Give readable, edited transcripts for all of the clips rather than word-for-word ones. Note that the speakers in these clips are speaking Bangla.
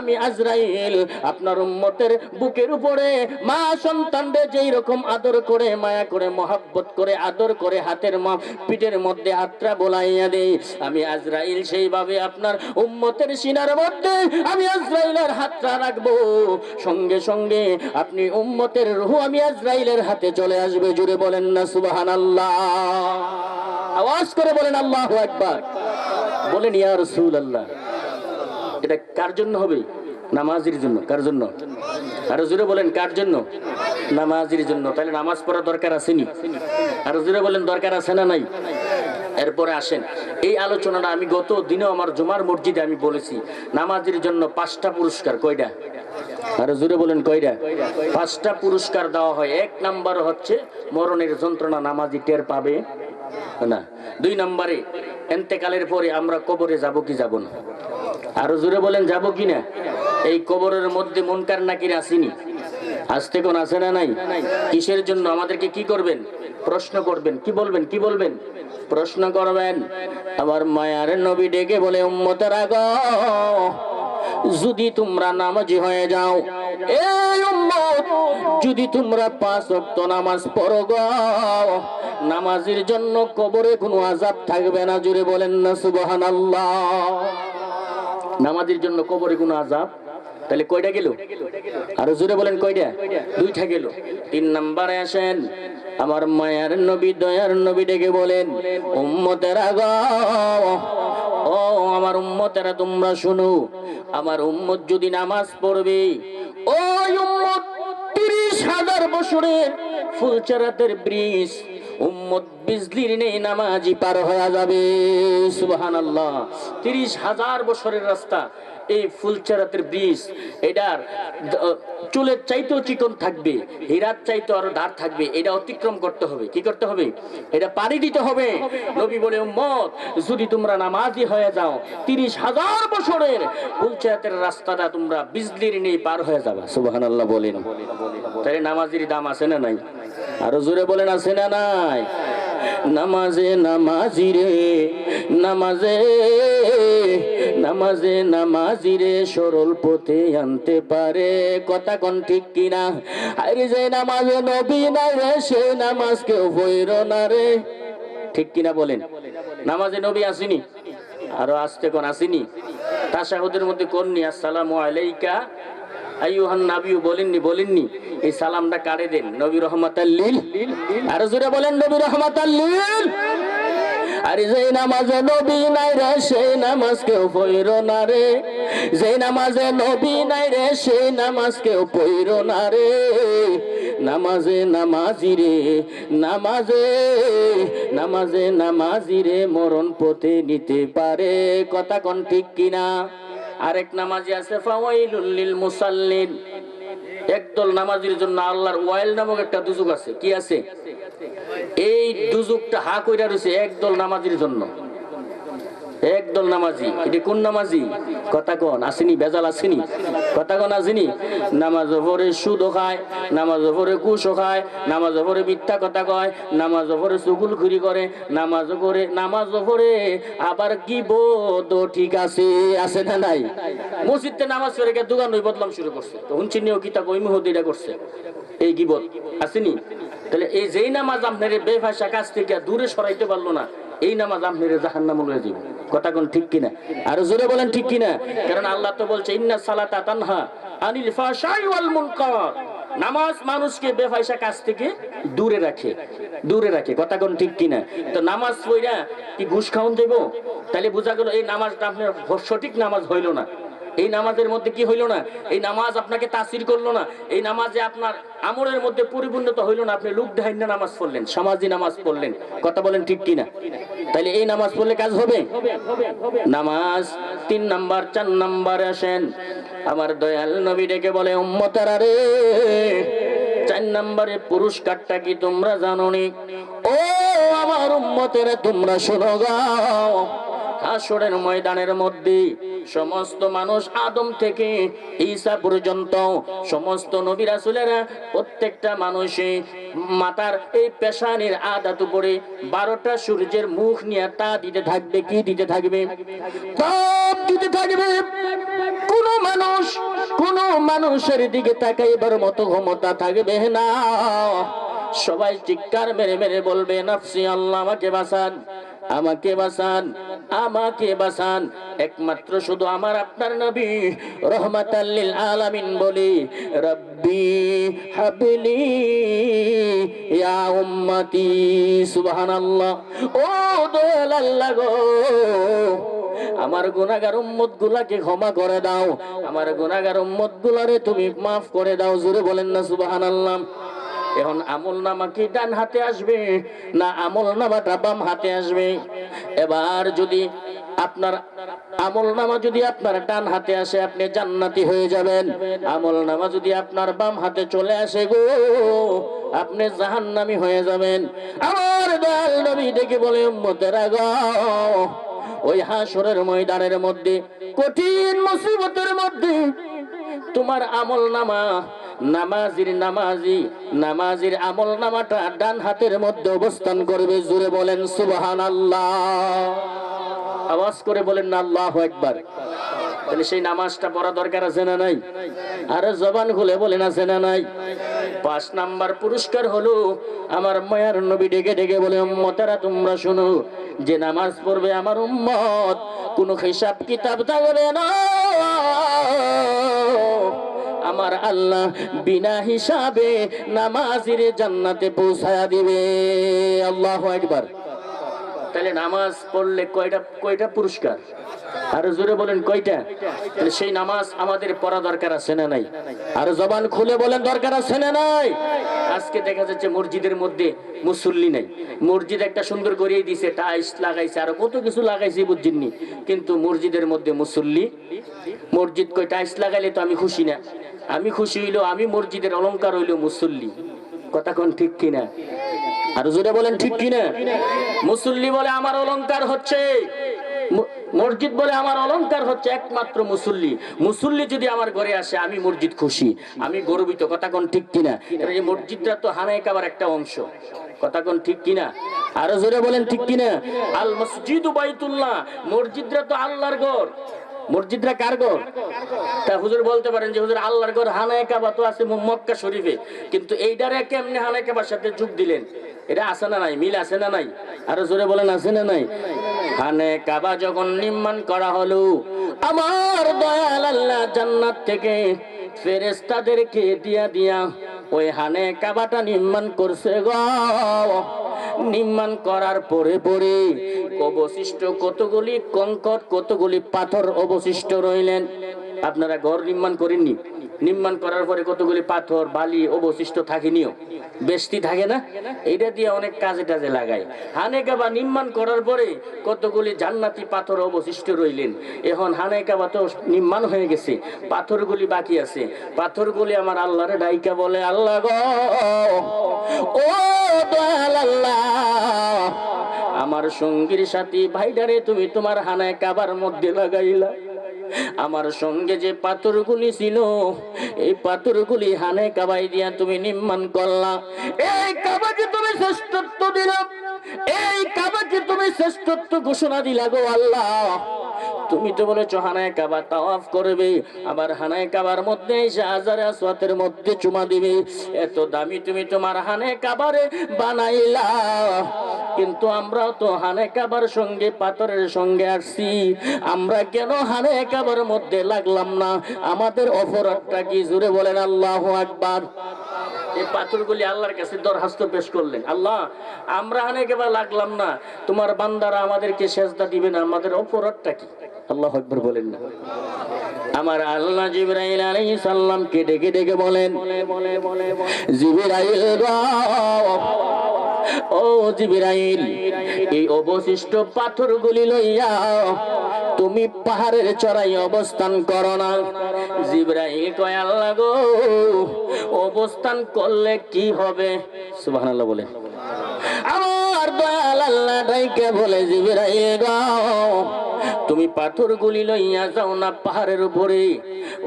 আমি আজরাইল আপনার উম্মতের বুকের উপরে মা সন্তানদের যেই রকম আদর করে, মায়া করে, মহব্বত করে, আদর করে, হাতের পিঠের মধ্যে হাতটা বোলাইয়া দেই, আমি আজরাইল সেইভাবে আপনার উম্মতের সিনার মধ্যে আমি আজরাইলের হাতটা রাখবো। সঙ্গে সঙ্গে আপনি উম্মতের রূহ আমি আজরাইলের হাতে চলে আসবে। জুড়ে বলেন না সুবহানাল্লাহ, আওয়াজ করে বলেন আল্লাহু আকবার। বলেন ইয়া রাসূলুল্লাহ। এটা কার জন্য হবে? নামাজির জন্য। কার জন্য? আরো জোরে বলেন কার জন্য? নামাজির জন্য। তাহলে নামাজ পড়া দরকার আসেনি? আরো জোরে বলেন দরকার আছে না নাই? এরপরে আসেন, এই আলোচনাটা আমি গত দিনেও আমার জুমার মসজিদে আমি বলেছি, নামাজের জন্য 5টা পুরস্কার। কয়টা? আরো জোরে বলেন কয়টা? 5টা পুরস্কার দেওয়া হয়। 1 নাম্বার হচ্ছে মরণের যন্ত্রণা নামাজি টের পাবে না। 2 নম্বরে ইন্তেকালের পরে আমরা কবরে যাব কি যাব না? আরো জোরে বলেন যাব কি না? এই কবরের মধ্যে মুনকার নাকির আসেনি? আসতে কোন আছে না নাই? কিসের জন্য আমাদেরকে কি করবেন? প্রশ্ন করবেন। কি বলবেন? কি বলবেন? প্রশ্ন করবেন। আমার মায়ার নবী ডেকে বলে, উম্মতেরা গো, যদি তোমরা নামাজি হয়ে যাও, এই উম্মত যদি তোমরা 5 ওয়াক্ত নামাজ পড়ো গো, নামাজের জন্য কবরে কোনো আযাব থাকবে না। জুড়ে বলেন না সুবহানাল্লাহ। নামাজের জন্য কবরে কোনো আযাব। তাহলে কয়টা গেল? আরো জোরে বলেন কয়টা? 2টা গেল। 3 নম্বরে আসেন, আমার মায়ার নবী দয়ার নবী ডেকে বলেন, উম্মতেরা গো, ও আমার উম্মতেরা তোমরা শুনো, আমার উম্মত যদি নামাজ পড়বে, ওই উম্মত 30,000 বছরের ফুলচারাতের ব্রিজ উম্মত বিজলির নেই নামাজি পার হয়ে যাবে। সুবহানাল্লাহ। 30,000 বছরের রাস্তা, এই ফুলচারাতের ব্রিজ, এটার চুলের চাইতেও চিকন থাকবে, হীরার চাইতে আরো ধার থাকবে, এটা অতিক্রম করতে হবে। কি করতে হবে? এটা পাড়ি দিতে হবে। নবী বলে, উম্মত যদি তোমরা নামাজি হয়ে যাও, 30,000 বছরের ফুলচারাতের রাস্তাটা তোমরা বিজলির নেই পার হয়ে যাবে। সুবহানাল্লাহ বলেন। তাহলে নামাজির দাম আছে না নাই? আরো জোরে বলেন আছে না নাই? নামাজে নামাজি রে, নামাজে নামাজে নামাজি রে সরল পথে আনতে পারে। কথা কোন ঠিক কিনা? আরে যে নামাজে নবী নাই রে, সে নামাজ কেউ পড়ল না রে। ঠিক কিনা বলেন? নামাজে নবী আসেনি? আরো আসতে কোন আসেনি? তাশাহুদের মধ্যে কোননি আসসালামু আলাইকা আইয়ুহান নাবী বলেননি? বলেননি? এই সালামটা কারে দেন? নবী রহমাতাল লিল। আর জোরে বলেন নবী রহমাতাল লিল। আরে যেই নামাজে নবী নাই রে, সেই নামাজ কেউ পড়ল না রে। যেই নামাজে নবী নাই রে, সেই নামাজ কেউ পড়ল না রে। নামাজে নামাজি রে, নামাজে নামাজে নামাজি রে মরণ পথে নিতে পারে। কথা কোন ঠিক কিনা? আরেক নামাজি আছে ফাওয়াইলুল লিল মুসাল্লিন। একদল নামাজির জন্য আল্লাহর ওয়াইল নামক একটা দুজক আছে। কি আছে? এই দুজকটা হা কইরা রইছে একদল নামাজির জন্য। একদল নামাজি। এটা কোন নামাজি? কথা কোন আসেনি? বেজাল আসেনি? কথা কোন আসেনি? নামাজ পড়ে সুদ খায়, নামাজ পড়ে ঘুষ খায়, নামাজ পড়ে মিথ্যা কথা কয়, নামাজ পড়ে চুগলখুরি করে, নামাজ পড়ে আবার গীবত। ঠিক আছে? আছে না নাই? মসজিদে নামাজ পড়ে গিয়ে দোকান ওই বদলাম শুরু করছে। তো হুনচিনিও কি তা ওই মুহূর্তে এটা করছে? এই গীবত আসেনি? তাহলে এই যেই নামাজ আপনার বেফাসা কাজ থেকে দূরে সরাইতে পারলো না, এই নামাজ আপনার জাহান্নামে লয়ে যাবে। কথা কোন ঠিক কিনা? আর জোরে বলেন ঠিক কিনা? কারণ আল্লাহ তো বলছে, ইন্নাস সালাতা তানহা আনিল ফাহশাই ওয়াল মুনকার। নামাজ মানুষকে বেফাসা কাজ থেকে দূরে রাখে, দূরে রাখে। কথা কোন ঠিক কিনা? তো নামাজ পড়া কি ঘুষ খাওন দেব? তাহলে বোঝা গেল এই নামাজটা আপনার সঠিক নামাজ হইল না। এই নামাজের মধ্যে কি হইল না? এই নামাজ আপনাকে তাসির করলো না। এই নামাজে আপনার আমলের মধ্যে পরিপূর্ণতা হইল না। আপনি লোক দেখাইন না নামাজ পড়লেন, সমাজী নামাজ পড়লেন। কথা বলেন ঠিক কিনা? তাহলে এই নামাজ পড়লে কাজ হবে? নামাজ 3 নাম্বার 4 নাম্বারে আসেন, আমার দয়াল নবী ডেকে বলে, উম্মতেরা রে, 4 নাম্বারে পুরস্কারটা কি তোমরা জানো নি? ও আমার উম্মতেরা তোমরা শোনো গো, হাসরের ময়দানের মধ্যে সমস্ত মানুষ আদম থেকে ঈসা পর্যন্ত সমস্ত নবী রাসূলেরা প্রত্যেকটা মানুষে মাথার এই পেশানির আদাত উপরে 12টা সূর্যের মুখ নিয়ে তা দিতে থাকবে। কি দিতে থাকবে? তাপ দিতে থাকবে। কোন মানুষের দিকে তাকাইবার মতো ক্ষমতা থাকবে না। সবাই চিৎকার মেরে মেরে বলবে, নাফসি, আল্লাহ আমাকে বাঁচান, আমাকে বাঁচান, আমাকে বাঁচান। একমাত্র শুধু আমার আপনার নবী রহমাতাল লিল আলামিন বলি, রব্বি হাবলি ইয়া উম্মতি। সুবহানাল্লাহ। ও দয়াল আল্লাহ গো, আমার গুনাহগার উম্মত গুলাকে ক্ষমা করে দাও, আমার গুনাহগার উম্মত গুলারে তুমি মাফ করে দাও। জোরে বলেন না সুবহানাল্লাহ। এখন আমল নামা কি ডান হাতে আসবে না আমল নামাটা বাম হাতে আসবে? এবার যদি আপনার আমল নামা যদি আপনার ডান হাতে আসে, আপনি জান্নাতি হয়ে যাবেন। আমল নামা যদি আপনার বাম হাতে চলে আসে গো, আপনি জাহান্নামী হয়ে যাবেন। আমার দয়াল নবী ডেকে বলে, উম্মতেরা গো, ওই হাসরের ময়দানের মধ্যে কঠিন মুসিবতের মধ্যে তোমার আমল নামা, নামাজির আমল নামাটা ডান হাতের মধ্যে অবস্থান করবে। জোরে বলেন সুবহানাল্লাহ। আওয়াজ করে বলেন না আল্লাহু আকবার। তাহলে সেই নামাজটা পড়া দরকার আছে না নাই? আরে জবান খুলে বলেন আছে না নাই? 5 নাম্বার পুরস্কার হলো, আমার মায়ার নবী ডেকে ডেকে বলে, উম্মতেরা তোমরা শুনো, যে নামাজ পড়বে আমার উম্মত, কোনো হিসাব কিতাব থাকবে না। আমার আল্লাহ বিনা হিসাবে নামাজের জান্নাতে পৌঁছায়া দিবে। আল্লাহু আকবার। তাহলে নামাজ পড়লে কয়টা পুরস্কার? আরো জোরে বলেন কয়টা? তাহলে সেই নামাজ আমাদের পড়া দরকার আছে না নাই? আর জবান খুলে বলেন দরকার আছে না নাই? আজকে দেখা যাচ্ছে মসজিদের মধ্যে মুসল্লি নাই। মসজিদ একটা সুন্দর করিয়ে দিয়েছে, টাইলস লাগাইছে, আর কত কিছু লাগাইছে বুঝছেননি, কিন্তু মসজিদের মধ্যে মুসল্লি। মসজিদ কই টাইলস লাগাইলে তো আমি খুশি না, আমি খুশি হইলো আমি মসজিদের অলংকার হইলো মুসল্লি। কথা কোন ঠিক কিনা? আর জোরে বলেন ঠিক কিনা? মুসল্লি বলে আমার অলংকার হচ্ছে, মসজিদ বলে আমার অলংকার হচ্ছে একমাত্র মুসল্লি। মুসল্লি যদি আমার ঘরে আসে, আমি মসজিদ খুশি, আমি গর্বিত। কথা কোন ঠিক কিনা? এই মসজিদটা তো হানায় কাবার একটা অংশ। কথা কোন ঠিক কিনা? আরো জোরে বলেন ঠিক কিনা? আল মসজিদু বাইতুল্লাহ, মসজিদটা তো আল্লাহর ঘর। মসজিদরা কার ঘর? তা হুজুর বলতে পারেন যে হুজুর আল্লাহর ঘর হানায় কাবা তো আছে মক্কা শরীফে, কিন্তু এইটারে কেমনে হানায় কাবার সাথে যোগ দিলেন? এটা আছে না নাই? মিল আছে না নাই? আরো জোরে বলেন আছে না নাই? হানায় কাবা যখন নির্মাণ করা হলো, আমার দয়াল আল্লাহ জান্নাত থেকে ফেরেশতাদেরকে দিয়া ওই হানায় কাবাটা নির্মাণ করছে গো। নির্মাণ করার পরে অবশিষ্ট কতগুলি কঙ্কর, কতগুলি পাথর অবশিষ্ট রইলেন। আপনারা ঘর নির্মাণ করেননি, নির্মাণ করার পরে কতগুলি পাথর বালি অবশিষ্ট থাকেনিও, বেশি থাকে না? এইটা দিয়ে অনেক কাজে টাজে লাগায়। হানে কাবা নির্মাণ করার পরে কতগুলি জান্নাতি পাথর অবশিষ্ট রইলেন। এখন হানে কাবা তো নির্মাণ হয়ে গেছে, পাথরগুলি বাকি আছে। পাথরগুলি আমার আল্লাহরে ডাইকা বলে, আল্লাহ গো, ও দয়াল আল্লাহ, আমার সঙ্গীর সাথী ভাইডারে তুমি তোমার হানায় কাবার মধ্যে লাগাইলা। আমার সঙ্গে যে পাথরগুলি ছিল, এই পাথরগুলি হানায় কাবাই দিয়া তুমি নির্মাণ করলা। এই কাবাকে তুমি শ্রেষ্ঠত্ব দিলা, এই কাবাকে তুমি শ্রেষ্ঠত্ব ঘোষণা দিলা গো আল্লাহ। তুমি তো বলেছো হানায় কাবা তাওয়াফ করবে, আবার হানায় কাবার মধ্যে এসে হাজারে আসওয়াতের মধ্যে চুমা দিবে। এত দামি তুমি তোমার হানায় কাবারে বানাইলা, কিন্তু আমরা তো হানায় কাবার সঙ্গে পাথরের সঙ্গে আসছি, আমরা কেন হানায় কাবার মধ্যে লাগলাম না? আমাদের অপরাধটা কি? জোরে বলেন আল্লাহু আকবার। এই পাথরগুলি আল্লাহর কাছে দরখাস্ত পেশ করলেন, আল্লাহ আমরা হানায় কাবা লাগলাম না, তোমার বান্দারা আমাদেরকে সেজদা দিবে না, আমাদের অপরাধটা কি? আল্লাহু আকবার বলেন না। আমার আল্লাহ জিবরাইল আলাইহিস সালামকে ডেকে ডেকে বলেন, জিবরাইল গো, ও জিবরাইল, এই অবশিষ্ট পাথরগুলি লইয়া তুমি পাহাড়ের চড়াই অবস্থান করো না। জিবরাইল কয়, আল্লাহ গো, অবস্থান করলে কি হবে? সুবহানাল্লাহ বলে। আমার দয়াল আল্লাহ ডাইকে বলে, জিবরাইল গো, তুমি পাথরগুলি লইয়া যাও না পাহাড়ের উপরে,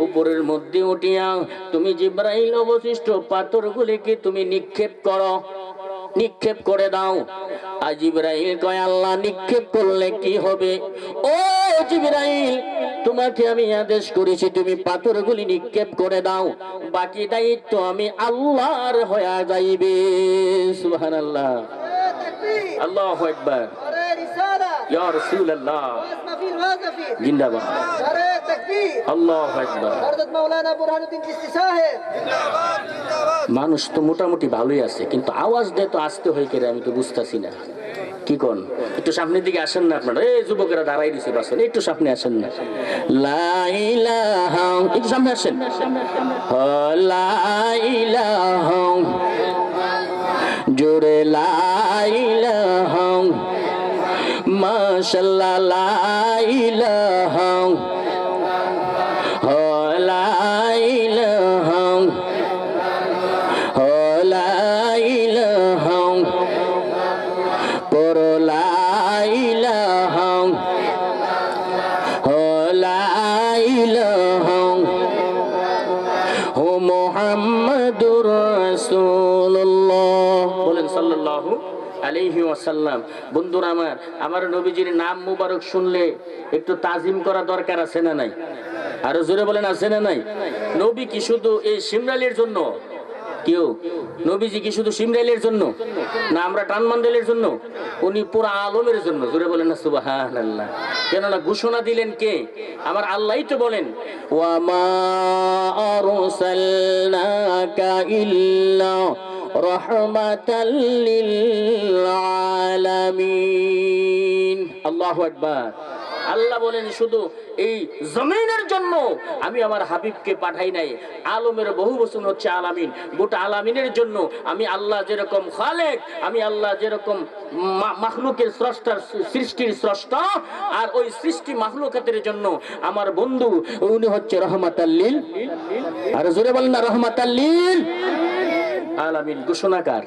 উপরের মধ্যে উঠিয়া তুমি জিব্রাইল অবশিষ্ট পাথরগুলিকে তুমি নিক্ষেপ করো, নিক্ষেপ করে দাও। আর জিব্রাইল কয় আল্লাহ নিক্ষেপ করলে কি হবে? ও জিব্রাইল, তোমাকে আমি আদেশ করেছি তুমি পাথরগুলি নিক্ষেপ করে দাও, বাকি দায়িত্ব আমি আল্লাহর হয়ে যাইবে। সুবহানাল্লাহ, আল্লাহু আকবার, ইয়া রাসূলুল্লাহ, জিন্দাবাদ, আল্লাহু আকবার। মানুষ তো মোটামুটি ভালোই আছে, কিন্তু আওয়াজ দেয় তো আসতে হয় কেন আমি তো বুঝতেছি না। কি কোন একটু সামনের দিকে আসেন না আপনারা? এই যুবকেরা দাঁড়াই দিছে বাসন, একটু সামনে আসেন না। লা ইলাহা, একটু সামনে আসেন। লা ইলাহা, জোরে লা ইলাহা, মাশাআল্লাহ লা ইলাহা, লা ইলাহা, লা ইলাহা, পর লা ইলাহা, লা ইলাহা, ও মুহাম্মাদুর রাসূলুল্লাহ, বলেন সাল্লাল্লাহু আলাইহি ওয়াসাল্লাম। বন্ধুরা আমার, আমার নবীজির নাম মুবারক শুনলে একটু তাজিম করা দরকার আছে না নাই? আরো জোরে বলেন আছে না নাই? নবী কি শুধু এই সিমরাইলের জন্য? কেউ নবীজি কি শুধু সিমরাইলের জন্য না আমরা টানমান্ডেলের জন্য? উনি পুরা আলমের জন্য। জোরে বলেন না সুবহানাল্লাহ। কেননা ঘোষণা দিলেন কে? আমার আল্লাহই তো বলেন ওয়া মা আরসালনাকা ইল্লা রাহমাতাল লিল আলামিন। আল্লাহু আকবার। আল্লাহ বলেন শুধু এই জমিনের জন্য আমি আমার হাবিবকে পাঠাই নাই। আলমের বহু বচন হচ্ছে আলামিন। গোটা আলামিনের জন্য আমি আল্লাহ যেরকম খালেক, আমি আল্লাহ যেরকম মাখলুকের স্রষ্টার সৃষ্টির স্রষ্টা, আর ওই সৃষ্টি মাখলুকাতের জন্য আমার বন্ধু উনি হচ্ছে রহমাতাল লিল, আর জোরে বলেন না রহমাতাল লিল আলামিন। ঘোষণাকার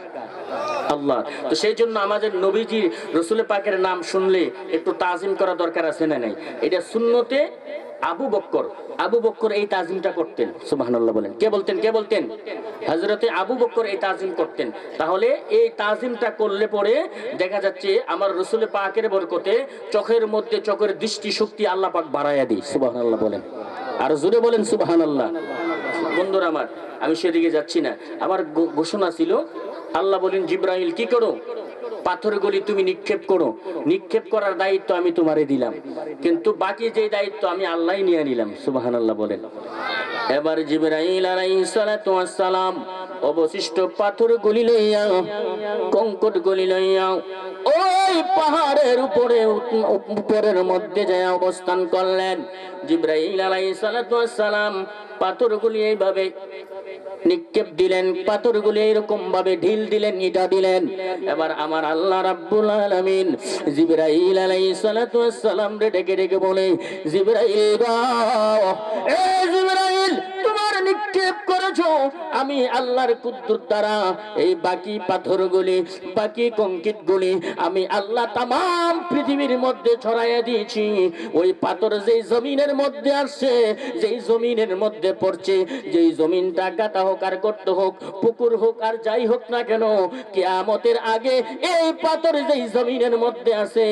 আল্লাহ। তো সেই জন্য আমাদের নবীজি রাসূল পাকের নাম শুনলে একটু তাজিম করা দরকার আছে না নাই? এটা সুন্নতে আবু বকর, আবু বকর এই তাজিমটা করতেন। সুবহানাল্লাহ বলেন। কে বলতেন? কে বলতেন? হযরতে আবু বকর এই তাজিম করতেন। তাহলে এই তাজিমটা করলে পরে দেখা যাচ্ছে আমার রাসূল পাকের বরকতে চোখের মধ্যে চোখের দৃষ্টি শক্তি আল্লাহ পাক বাড়ায়া দেয়। সুবহানাল্লাহ বলেন। আর জোরে বলেন সুবহানাল্লাহ। বন্ধুরা আমার, আমি সেদিকে যাচ্ছি না। আমার ঘোষণা ছিল আল্লাহ বলেন জিব্রাইল কি করো? পাথরগুলি তুমি নিক্ষেপ করো। নিক্ষেপ করার দায়িত্ব আমি তোমারে দিলাম, কিন্তু বাকি যে দায়িত্ব আমি আল্লাহই নিয়ে নিলাম। সুবহানাল্লাহ বলেন। এবার জিব্রাইল আলাইহিস সালাতু ওয়াস সালাম অবশিষ্ট পাথরগুলি লইয়া, কঙ্করগুলি লইয়া ওই পাহাড়ের উপরে উপরের মধ্যে যায় অবস্থান করলেন। জিব্রাইল আলাইহিস সালাতু ওয়াস সালাম পাথরগুলি এইভাবে নিক্ষেপ দিলেন, পাথরগুলি এরকম ভাবে ঢিল দিলেন, ইটা দিলেন। এবার আমার আল্লাহ রাব্বুল আলামিন জিবরাইল আলাইহিস সালাতু ওয়াস সালাম রে ডেকে ডেকে বলে, জিবরাইল এ জিবরাইল, তোমার নিক্ষেপ করেছো আমি আল্লাহর কুদরত দ্বারা এই বাকি পাথরগুলি, বাকি কংক্রিটগুলি আমি আল্লাহ তামাম পৃথিবীর মধ্যে ছড়াইয়া দিয়েছি। ওই পাথর যেই জমিনের মধ্যে আসছে, যেই জমিনের মধ্যে পড়ছে, যেই জমিনটা গাতা হোক আর গর্ত হোক, পুকুর হোক আর যাই হোক না কেন, কিয়ামতের আগে এই পাথর যেই জমিনের মধ্যে আছে,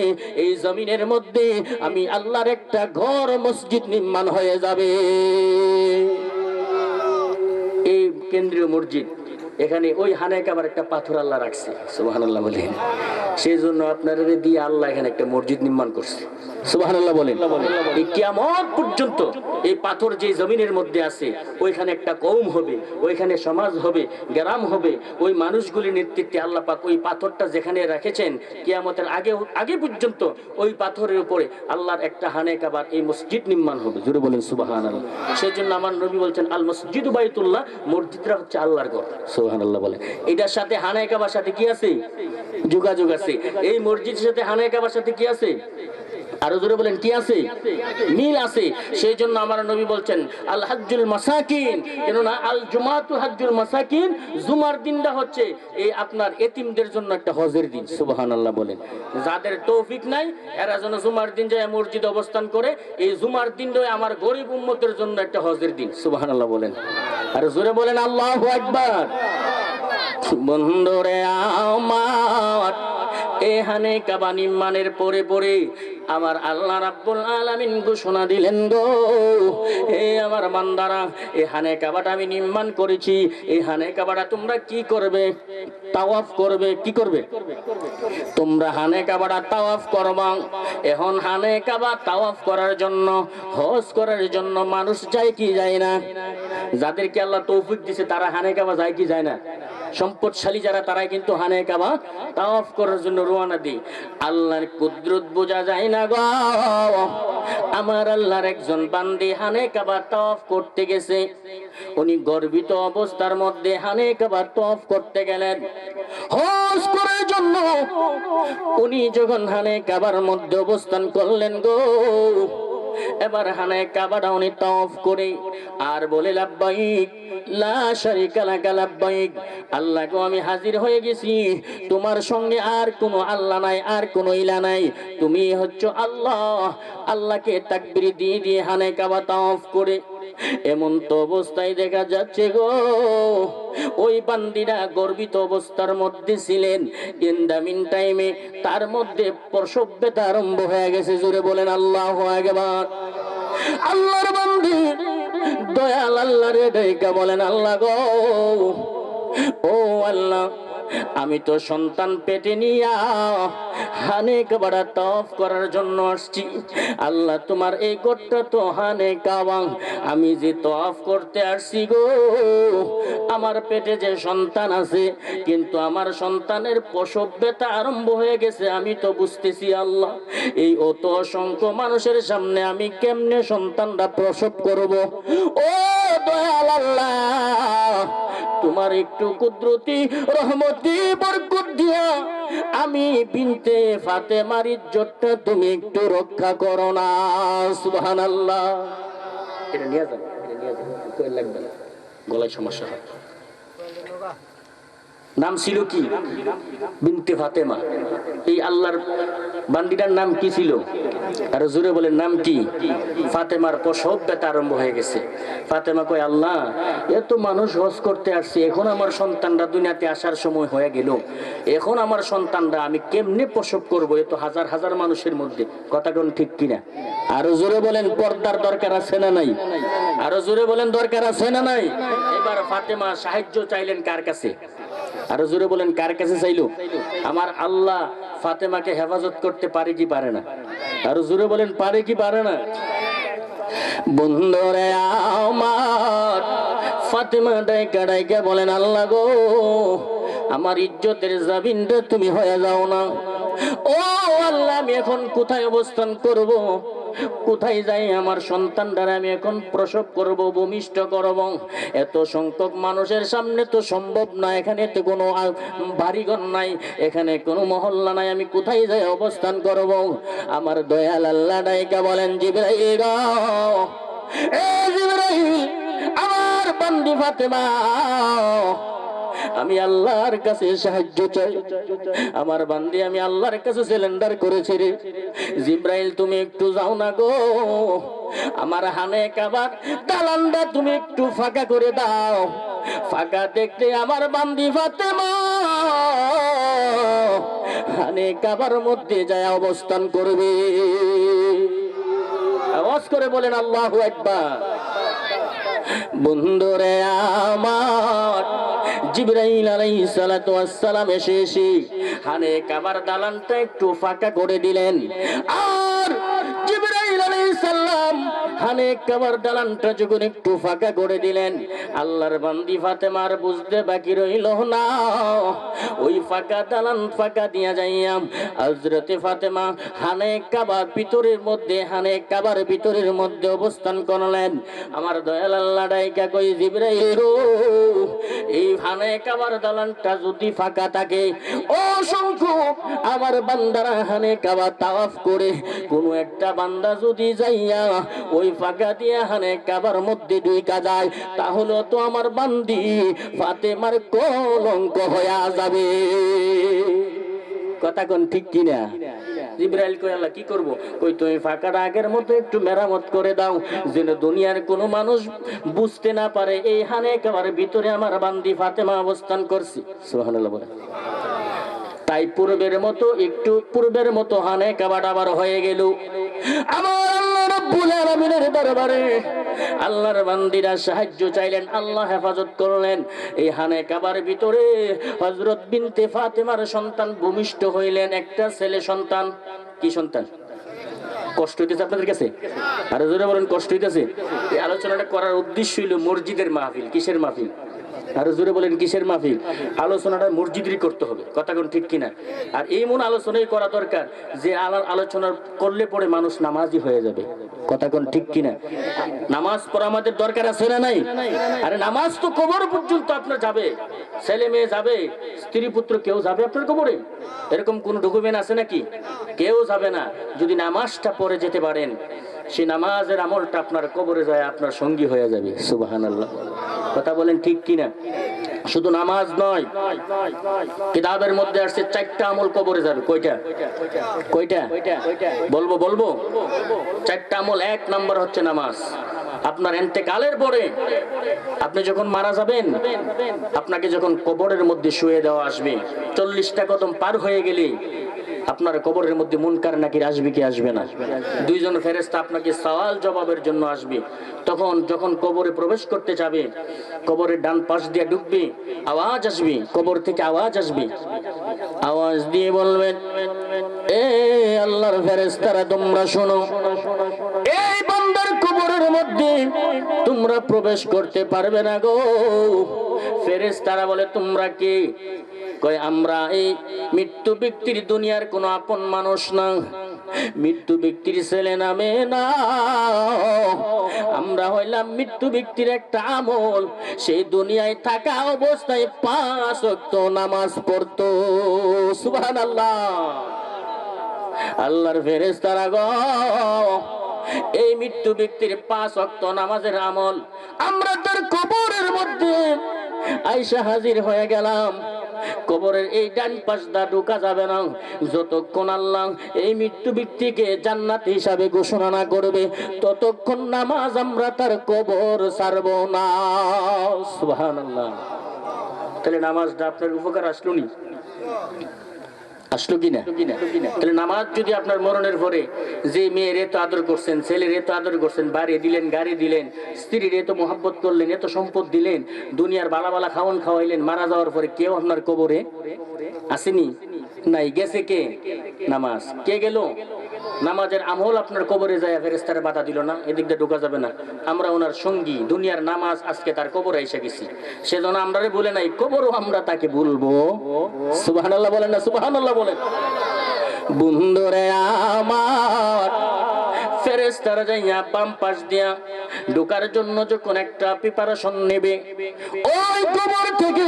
এই জমিনের মধ্যে আমি আল্লাহর একটা ঘর মসজিদ নির্মাণ হয়ে যাবে। এই কেন্দ্রীয় মসজিদ, এখানে ওই হানায় কাবার একটা পাথর আল্লাহ রাখছে। সুবহানাল্লাহ বলেন। সেই জন্য আপনারা দিয়ে আল্লাহ এখানে একটা মসজিদ নির্মাণ করছে। সুবহানাল্লাহ বলেন। এই কিয়ামত পর্যন্ত এই পাথর যে জমিনের মধ্যে আছে, ওইখানে একটা কওম হবে, ওইখানে সমাজ হবে, গ্রাম হবে। ওই মানুষগুলির নেতৃত্বে আল্লাহ পাক ওই পাথরটা যেখানে রেখেছেন, কিয়ামতের আগে পর্যন্ত ওই পাথরের উপরে আল্লাহর একটা হানায় কাবার এই মসজিদ নির্মাণ হবে। জোরে বলেন সুবহানাল্লাহ। সেই জন্য আমার নবী বলছেন আল মসজিদু বাইতুল্লাহ, মসজিদটা হচ্ছে আল্লাহর ঘর। সুবহানাল্লাহ বলেন। এটার সাথে হানায় কাবার সাথে কি আছে? যোগাযোগ আছে। এই মসজিদের সাথে হানায় কাবার সাথে কি আছে? আরো জোরে বলেন কি আছে? মিল আছে। সেই জন্য আমার নবী বলছেন আল হাজ্জুল মাসাকিন, কেননা আল জুমাতু হাজ্জুল মাসাকিন, জুমার দিনটা হচ্ছে এই আপনার এতিমদের জন্য একটা হজের দিন। সুবহানাল্লাহ বলেন। যাদের তৌফিক নাই এরা যেন জুমার দিন যায় মসজিদে অবস্থান করে, এই জুমার দিনটাই আমার গরিব উম্মতের জন্য একটা হজের দিন। সুবহানাল্লাহ বলেন। আর জোরে বলেন আল্লাহু আকবার। বন্ধুরে আমার এখানে কাবা নির্মাণের পরে পরে আমার আল্লাহ রাব্বুল আলামিন ঘোষণা দিলেন গো, হে আমার বান্দারা, এখানে কাবাটা আমি নির্মাণ করেছি, এখানে কাবাটা তোমরা কি করবে? তাওয়াফ করবে। কি করবে? তোমরা হানে কাবাটা তাওয়াফ করবা। এখন হানে কাবা তাওয়াফ করার জন্য, হজ করার জন্য মানুষ যায় কি যায় না? যাদেরকে আল্লাহ তৌফিক দিয়েছে তারা হানে কাবা যায় কি যায় না? সম্পদশালী যারা তারাই কিন্তু হানে কাবা তাওয়াফ করার জন্য রওনা দেয়। আল্লাহর কুদরত বোঝা যায় না গো, আমার আল্লাহর একজন বান্দী হানে কাবা তাওয়াফ করতে গেছে। উনি গর্বিত অবস্থার মধ্যে হানে কাবা তাওয়াফ করতে গেলেন হজ করার জন্য। উনি যখন হানে কাবার মধ্যে অবস্থান করলেন গো, এবার হানে কাবাটা উনি তাওয়াফ করে আর বলে লাব্বাইক লা শারিকা লাকা লাব্বাইক, আল্লাহ গো আমি হাজির হয়ে গেছি, তোমার সঙ্গে আর কোনো আল্লাহ নাই, আর কোনো ইলা নাই, তুমি হচ্ছ আল্লাহ। আল্লাহকে তাকবীর দিয়ে দিয়ে হানে কাবা তাওয়াফ করে এমন তো অবস্থায় দেখা যাচ্ছে গো, ওই বান্দিরা গর্বিত অবস্থার মধ্যে ছিলেন। ইন দা মিন টাইমে তার মধ্যে প্রসব ব্যথা আরম্ভ হয়ে গেছে। জোরে বলেন আল্লাহু আকবার। আল্লাহর বান্দি দয়াল আল্লাহ রে ডাইকা বলেন আল্লাহ গো, ও আল্লাহ, আমি তো সন্তান পেটে নিয়া হানে কাবা তাওয়াফ করার জন্য আসছি। আল্লাহ তোমার এই ঘরটা তো হানে কাবা, আমি যে তাওয়াফ করতে আসছি গো, আমার পেটে যে সন্তান আছে, কিন্তু আমার সন্তানের প্রসব ব্যথা আরম্ভ হয়ে গেছে। আমি তো বুঝতেছি আল্লাহ, এই অত অসংখ্য মানুষের সামনে আমি কেমনে সন্তানটা প্রসব করব? ও দয়াল আল্লাহ, তোমার একটু কুদরতি রহমতি বরকত দিয়া আমি বিনতে ফাতেমার ইজ্জতটা তুমি একটু রক্ষা করো না। সুবহানাল্লাহ। এটা নিয়ে যান, কই লাগবে না, গলায় সমস্যা হয়। নাম ছিল কি? বিনতে ফাতেমা। এই আল্লাহর বান্দিটার নাম কি ছিল? আর জোরে বলেন নাম কি? ফাতেমার প্রসব ব্যথা আরম্ভ হয়ে গেছে। ফাতেমা কয় আল্লাহ, এত মানুষ হজ করতে আসছে, এখন আমার সন্তানরা দুনিয়াতে আসার সময় হয়ে গেল, এখন আমার সন্তানরা আমি কেমনে প্রসব করব এত হাজার হাজার মানুষের মধ্যে? কথাটা ঠিক কিনা? আরো জোরে বলেন পর্দার দরকার আছে না নাই? আরো জোরে বলেন দরকার আছে না নাই? এবার ফাতেমা সাহায্য চাইলেন কার কাছে? আরো জোরে বলেন কার কাছে চাইলো? আমার আল্লাহ ফাতেমাকে হেফাজত করতে পারে কি পারে না? আরো জোরে বলেন পারে কি পারে না? বন্ধুরে আমার ফাতেমা ডাইকা ডাইকা বলেন আল্লাহ গো, আমার ইজ্জতের জামিনটা তুমি হয়ে যাও না। ও আল্লাহ, আমি এখন কোথায় অবস্থান করব? কোথায় যাই আমার সন্তানটারে আমি এখন প্রসব করব, ভূমিষ্ঠ করব? এত সংখ্যক মানুষের সামনে তো সম্ভব না, এখানে তো কোনো বাড়িঘর নাই, এখানে কোনো মহল্লা নাই, আমি কোথায় যাই অবস্থান করব? আমার দয়াল আল্লাহ ডাইকা বলেন জিবরাইল, এ জিবরাইল, আমার বান্দি ফাতেমা আমি আল্লাহর কাছে সাহায্য চাই, আমার বান্দি আমি আল্লাহর কাছে সিলিন্ডার করেছি রে। জিব্রাইল তুমি একটু যাও না গো, আমার হানে কাবার দালানটা তুমি একটু ফাঁকা করে দাও। ফাঁকা দেখতে আমার বান্দি ফাতেমা হানে কাবার মধ্যে যায় অবস্থান করবে। আওয়াজ করে বলেন আল্লাহু আকবার। বন্ধুরে আমার জিবরাইল আলাইহিস সালাতু ওয়াস সালাম এসে হানে কাবার দালানটা একটু ফাঁকা করে দিলেন। আর জিবরাইল আলাইহিস সালাম হানে কাবার দালানটা যখন একটু ফাঁকা করে দিলেন, আল্লাহর বান্দি ফাতেমার বুঝতে বাকি রইল না। ওই ফাঁকা দালান ফাঁকা দিয়া যাইয়াম হযরতে ফাতেমা হানে কাবার ভিতরের মধ্যে, হানে কাবার ভিতরের মধ্যে অবস্থান করলেন। আমার দয়াল আল্লাহ ডাইকা কই, জিবরাইল গো, এই হানে কাবার দালানটা যদি ফাঁকা থাকে, অসংখ্য আমার বান্দারা হানে কাবা তাওয়াফ করে কোন একটা বান্দা যদি যাইয়া ওই ফাঁকা দিয়ে হানে কাবার মধ্যে ঢুকা যায়, তাহলে তো আমার বান্দি ফাতেমার কলঙ্ক হয়ে যাবে। কথা কোন ঠিক কিনা? জিবরাইল কই, আল্লাহ কি করব? কই, তুমি ফাঁকাটা আগের মতো একটু মেরামত করে দাও, যেন দুনিয়ার কোনো মানুষ বুঝতে না পারে এই হানে কাবার ভিতরে আমার বান্দি ফাতেমা অবস্থান করছে। সুবহানাল্লাহ বলে। তাই পূর্বের মতো, একটু পূর্বের মতো হানে কাবার আবার হয়ে গেল। আমার আল্লাহ রাব্বুল আলামিনের দরবারে আল্লাহর বান্দিরা সাহায্য চাইলেন, আল্লাহ হেফাজত করলেন। এই হানে কাবার ভিতরে হযরত বিনতে ফাতেমার সন্তান ভূমিষ্ঠ হইলেন, একটা ছেলে সন্তান। কি সন্তান? কষ্ট হইতেছে আপনাদের কাছে? আরে জোরে বলেন, কষ্ট হইতেছে? এই আলোচনাটা করার উদ্দেশ্য হইল মসজিদের মাহফিল। কিসের মাহফিল? আরো জোরে বলেন, কিসের মাহফিল? আলোচনাটা মসজিদেরই করতে হবে। কথা কোন ঠিক কিনা? আর এই মন আলোচনাই করা দরকার যে আলোচনা করলে পরে মানুষ নামাজি হয়ে যাবে। কথা কোন ঠিক কিনা? নামাজ পড়া আমাদের দরকার আছে না নাই? আরে নামাজ তো কবর পর্যন্ত আপনার যাবে, ছেলে মেয়ে যাবে, স্ত্রী পুত্র কেউ যাবে আপনার কবরে? এরকম কোন ডকুমেন্ট আছে নাকি? কেউ যাবে না। যদি নামাজটা পড়ে যেতে পারেন, সেই নামাজের আমলটা আপনার কবরে যায় আপনার সঙ্গী হয়ে যাবে। সুবহানাল্লাহ। কথা বলেন ঠিক কিনা? শুধু নামাজ নয়, কিতাবের মধ্যে আসছে 4টা আমল কবরে যাবে। কয়টা? কয়টা বলবো? 4টা আমল। 1 নাম্বার হচ্ছে নামাজ। আপনার ইন্তেকালের পরে আপনি যখন মারা যাবেন, আপনাকে যখন কবরের মধ্যে শুয়ে দেওয়া আসবে, 40টা কদম পার হয়ে গেলে আপনার কবরের মধ্যে মুনকার নাকির আসবে কি আসবে না? 2 জন ফেরেশতা আপনাকে সওয়াল জবাবের জন্য আসবে। তখন যখন কবরে প্রবেশ করতে যাবে, কবরের ডান পাশ দিয়ে ঢুকবে, আওয়াজ আসবে, কবর থেকে আওয়াজ আসবে। আওয়াজ দিয়ে বলবেন, এ আল্লাহর ফেরেশতারা তোমরা শোনো, এই বান্দার কবরের মধ্যে তোমরা প্রবেশ করতে পারবে না গো। ফেরেশতারা বলে, তোমরা কে? কয়, আমরা এই মৃত্যু ব্যক্তির দুনিয়ার কোনো আপন মানুষ না, মৃত্যু ব্যক্তির ছেলে নামে না, আমরা হইলাম মৃত্যু ব্যক্তির একটা আমল। সেই দুনিয়ায় থাকা অবস্থায় 5 ওয়াক্ত নামাজ পড়তো। সুবহানাল্লাহ। আল্লাহর ফেরেশতারা গো, এই মৃত্যু ব্যক্তির 5 ওয়াক্ত নামাজের আমল আমরা তার কবরের মধ্যে আইসা হাজির হয়ে গেলাম। কবরের এই ডান পাশ দা ঢোকা যাবে না যতক্ষণ আল্লাহ এই মৃত্যু ব্যক্তিকে জান্নাত হিসাবে ঘোষণা না করবে, ততক্ষণ নামাজ আমরা তার কবর ছাড়ব না। সুবহানাল্লাহ। তাহলে নামাজটা আপনার উপকার আসলো নি? আসলো কিনা? তাহলে নামাজ যদি আপনার মরণের পরে, যে মেয়ের এত আদর করছেন, ছেলের এত আদর করছেন, বাড়ি দিলেন, গাড়ি দিলেন, স্ত্রীর এত মোহাব্বত করলেন, এত সম্পদ দিলেন, দুনিয়ার বালা বালা খাওয়ান খাওয়াইলেন, মারা যাওয়ার পরে কেউ আপনার কবরে আসেনি? নাই। গেছে কে? নামাজ। কে গেল? নামাজের আমল আপনার কবরে যায়, ফেরেশতারা বাধা দিল না, এদিক দিয়ে ঢোকা যাবে না। আমরা ওনার সঙ্গী, দুনিয়ার নামাজ আজকে তার কবরে এসে গেছি, সেজন্য আমরা বলে নাই, কবরও আমরা তাকে বলবো। সুবহানাল্লাহ বলেন না? সুবহানাল্লাহ বলেন। বন্ধুরে আমার, ফেরেশতারা যাইয়া বাম পাশ দিয়া ঢোকার জন্য যখন একটা প্রিপারেশন নেবে, ওই কবর থেকে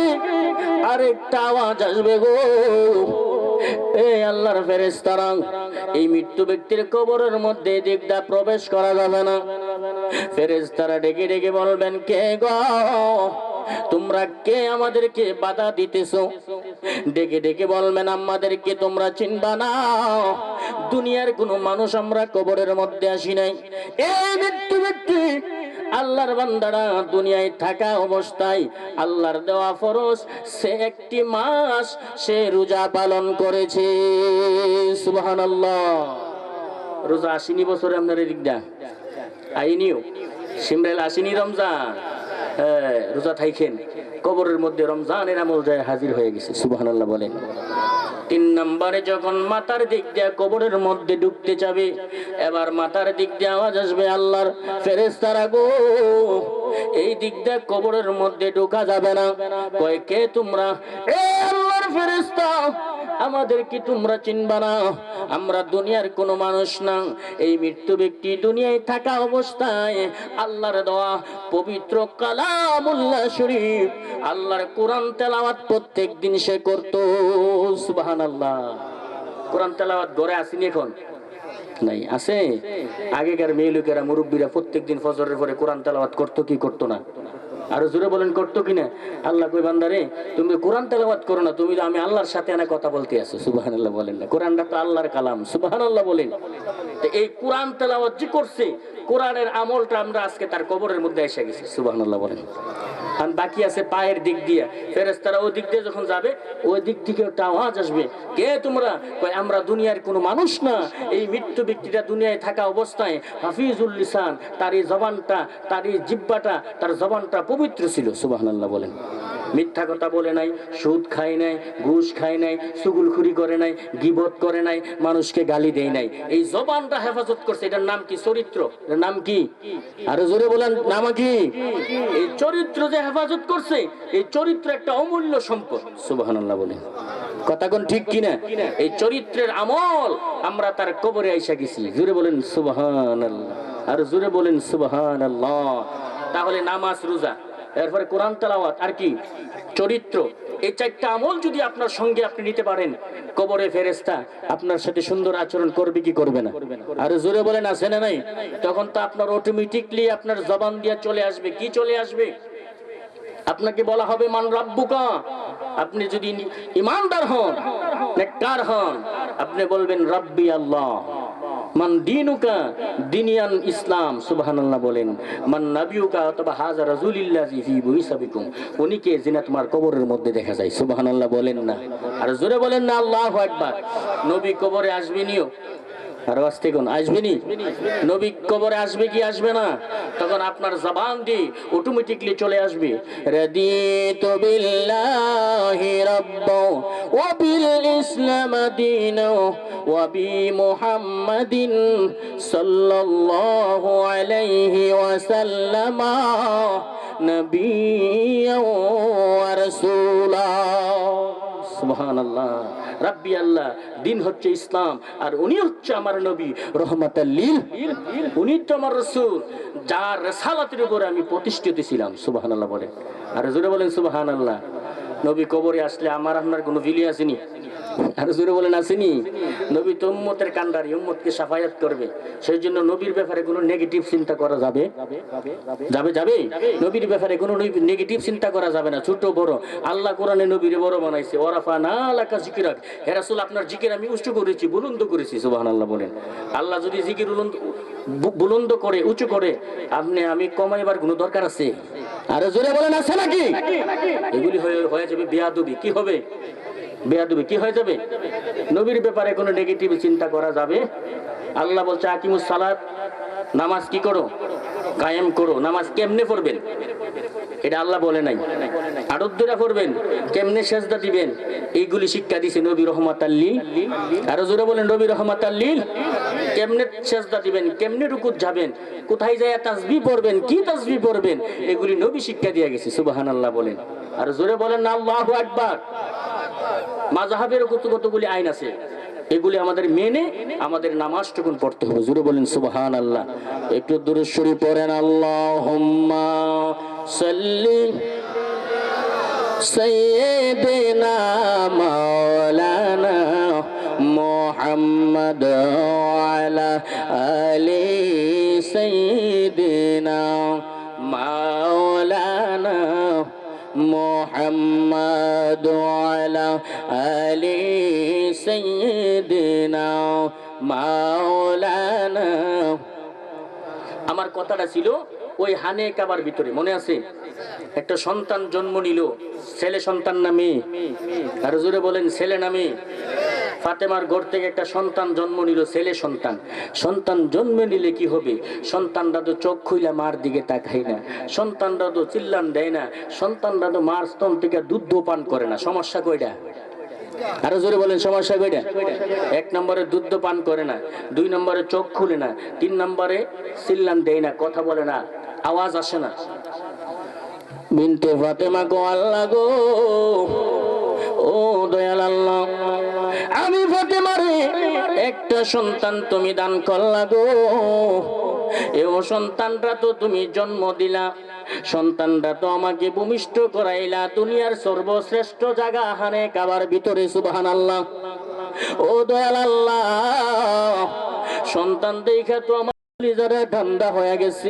আরেকটা আওয়াজ আসবে গো, এ আল্লাহর ফেরেশতারা, এই মৃত্যু ব্যক্তির কবরের মধ্যে দিকটা প্রবেশ করা যাবে না। ফেরেশতারা ডেকে ডেকে বলবেন, কে গো? তোমরা কে আমাদেরকে বাধা দিতেছো? ডেকে ডেকে বলবেন, আমাদেরকে তোমরা চিনবা না, দুনিয়ার কোনো মানুষ আমরা কবরের মধ্যে আসি নাই। এই মৃত্যু ব্যক্তি আল্লাহর বান্দারা দুনিয়ায় থাকা অবস্থায় আল্লাহর দেওয়া ফরজ সে 1টি মাস সে রোজা পালন করেছে। সুবহানাল্লাহ। রোজা আসেনি বছরে আপনার এদিক দা? আইনিও সিমরাইল আসেনি রমজান? রোজা থাইখেন, কবরের মধ্যে রমজানের আমল যায় হাজির হয়ে গেছে। সুবহানাল্লাহ বলেন। তিন নম্বরে যখন মাথার দিক দিয়ে কবরের মধ্যে ঢুকতে যাবে, এবার মাথার দিক দিয়ে আওয়াজ আসবে, আল্লাহর ফেরেশতারা গো, এই দিক দিয়ে কবরের মধ্যে ঢোকা যাবে না। কয় কে তোমরা? এ আল্লাহর ফেরেশতা, আমাদের কি তোমরা চিনবা না? আমরা দুনিয়ার কোনো মানুষ না। এই মৃত্যু ব্যক্তি দুনিয়ায় থাকা অবস্থায় আল্লাহর দেওয়া পবিত্র কালামুল্লাহ শরীফ, আল্লাহর কোরআন তেলাওয়াত প্রত্যেক দিন সে করত। সুবহানাল্লাহ। কোরআন তেলাওয়াত ঘরে আসেনি এখন? নাই, আছে? আগেকার মেয়ে লোকেরা, মুরব্বীরা প্রত্যেকদিন ফজরের পরে কোরআন তেলাওয়াত করতো কি করতো না? আরো জোরে বলেন, করতো কিনা? আল্লাহ কই বান্দারে, তুমি কোরআন তেলাওয়াত করো না, তুমি আমি আল্লাহর সাথে এনে কথা বলতে আছো। সুবহানাল্লাহ বলেন না? কোরআনটা তো আল্লাহর কালাম। সুবহানাল্লাহ বলেন। তো এই কোরআন তেলাওয়াত যে করছে, কোরআনের আমলটা আমরা আজকে তার কবরের মধ্যে এসে গেছি। সুবহানাল্লাহ বলেন। আর বাকি আছে পায়ের দিক দিয়ে, ফেরেশতারা ওই দিক দিয়ে যখন যাবে, ওই দিক থেকে একটা আওয়াজ আসবে, কে তোমরা? কয় আমরা দুনিয়ার কোনো মানুষ না। এই মৃত্যু ব্যক্তিটা দুনিয়ায় থাকা অবস্থায় হাফিজুল লিসান, তার এই জবানটা, তার এই জিহ্বাটা, তার জবানটা পবিত্র ছিল। সুবহানাল্লাহ বলেন। মিথ্যা কথা বলে নাই, সুদ খায় নাই, ঘুষ খায় নাই, চুগলখুরি করে নাই, গীবত করে নাই, মানুষকে গালি দেয় নাই। এই জবানটা হেফাজত করছে। এটার নাম কি? চরিত্র। এটার নাম কি? আরো জোরে বলেন, নাম কি? এই চরিত্র যে হেফাজত করছে, এই চরিত্র একটা অমূল্য সম্পদ। সুবহানাল্লাহ বলেন। কথা কোন ঠিক কিনা? এই চরিত্রের আমল আমরা তার কবরে আইসা গেছি। জোরে বলেন সুবহানাল্লাহ। আর জোরে বলেন সুবহানাল্লাহ। তাহলে নামাজ, রোজা, এরপরে কোরআন তেলাওয়াত, আর কি? চরিত্র। এই চারটা আমল যদি আপনার সঙ্গে আপনি নিতে পারেন, কবরে ফেরেশতা আপনার সাথে সুন্দর আচরণ করবে কি করবে না? আর জোরে বলেন, আছে না নাই? তখন তো আপনার অটোমেটিকলি আপনার জবান দিয়ে চলে আসবে, কি চলে আসবে? আপনাকে বলা হবে মান রাব্বুকা। আপনি যদি ইমানদার হন, নেককার হন, আপনি বলবেন রাব্বি আল্লাহ। মান দিনুকা, দিনিয়ান ইসলাম। সুবহানাল্লাহ বলেন। মান নাবিয়ুকা অথবা হাজা রাসূলুল্লাহি ফি বুইসাবিকুম, উনি কে? যিনি তোমার কবরের মধ্যে দেখা যায়। সুবহানাল্লাহ বলেন না? আর জোরে বলেন না আল্লাহু আকবার। নবী কবরে আসবেনিও। আর আস্তে কোন আসবেনি? নবী কবরে আসবে কি আসবে না? তখন আপনার জবান দিয়ে অটোমেটিকলি চলে আসবে, রাদিতু বিল্লাহি রাব্বা ওয়া বিল ইসলাম দীনা ওয়া বি মুহাম্মাদিন সাল্লাল্লাহু আলাইহি ওয়াসাল্লাম নবিয়্যান ওয়া রাসূলা। সুবহানাল্লাহ। রাব্বি আল্লাহ, দিন হচ্ছে ইসলাম, আর উনি হচ্ছে আমার নবী রহমাতাল লিল, উনি তো আমার রাসূল, যার রিসালাতের উপরে আমি প্রতিষ্ঠিত ছিলাম। সুবহানাল্লাহ বলেন। আর জোরে বলেন সুবহানাল্লাহ। নবী কবরে আসলে আমার আপনার কোনো ভিলি আসেনি? আর জোরে বলেন, আসেনি? নবী তো উম্মতের কান্ডারি, উম্মতকে সাফায়াত করবে। সেই জন্য নবীর ব্যাপারে কোনো নেগেটিভ চিন্তা করা যাবে? যাবে? যাবে? নবীর ব্যাপারে কোনো নেগেটিভ চিন্তা করা যাবে না, ছোট বড়। আল্লাহ কোরআনে নবীরে বড় বানাইছে, ওয়ারাফানা লাকা যিকরাক। হে রাসূল, আপনার জিকির আমি উচ্চ করেছি, বুলন্দ করেছি। সুবহানাল্লাহ বলেন। আল্লাহ যদি জিকির বুলন্দ করে, উঁচু করে, আমি কমাইবার কোনো দরকার আছে? আর জোরে বলেন, আছে নাকি? এগুলি হয়ে যাবে বেয়াদবি। কি হবে? বেয়াদবি। কি হয়ে যাবে? নবীর ব্যাপারে কোনো নেগেটিভ চিন্তা করা যাবে? আল্লাহ বলছে আকিমুস সালাত, নামাজ কি করো? কায়েম করো। নামাজ কেমনে পড়বেন? এটা আল্লাহ বলে নাই। আরবরা পড়বেন, কেমনে সেজদা দিবেন, এইগুলি শিক্ষা দিয়েছে নবী রহমাতাল লিল। আরো জোরে বলেন, নবী রহমাতাল লিল। কেমনে সেজদা দিবেন, কেমনে রুকুত যাবেন, কোথায় যায় তাসবিহ পড়বেন, কি তাসবিহ পড়বেন, এগুলি নবী শিক্ষা দিয়ে গেছে। সুবহানাল্লাহ বলেন। আর জোরে বলেন না আল্লাহু আকবার। মাযহাবের কতগুলি আইন আছে, এগুলি আমাদের মেনে আমাদের নামাজটুকুন পড়তে হবে। জোরে বলেন সুবহানাল্লাহ। একটু দুরূদ শরীফ পড়েন। আল্লাহুম্মা সাল্লি সাইয়্যিদিনা মাওলানা মুহাম্মদ আলা আলি সাইয়্যিদিনা মাওলানা মুহাম্মদ আলা আলি সাইয়্যিদিনা মাওলানা। আমার কথাটা ছিল ওই হানে কাবার ভিতরে, মনে আছে? একটা সন্তান জন্ম নিল, ছেলে সন্তান না মেয়ে? আর জোরে বলেন, ছেলে না মেয়ে? ফাতেমার ঘর থেকে একটা সন্তান জন্ম নিল, ছেলে সন্তান। সন্তান জন্ম নিলে কি হবে? সন্তানরা তো চোখ খুইলা মার দিকে তাকায় না, সন্তানরা তো চিল্লান দেয় না, সন্তানরা তো মার স্তন থেকে দুধ পান করে না। সমস্যা কয়টা? আরো জোরে বলেন সমস্যা কয়টা? 1 নম্বরে দুধ পান করে না, 2 নম্বরে চোখ খুলে না, 3 নম্বরে সিল্লান দেয় না, কথা বলে না, আওয়াজ আসে না। বিনতে ফাতেমা গো আল্লাহ গো, ও দয়াল আল্লাহ, আমি ফাতেমারে একটা সন্তান তুমি দান করলা গো। এ সন্তানটা তো তুমি জন্ম দিলা, সন্তানটা তো আমাকে ভূমিষ্ঠ করাইলা দুনিয়ার সর্বশ্রেষ্ঠ জায়গা হানে কাবার ভিতরে, সুবহানাল্লাহ। ও দয়াল আল্লাহ, সন্তান দেখা তো আমার যারা ঠান্ডা হয়ে গেছে,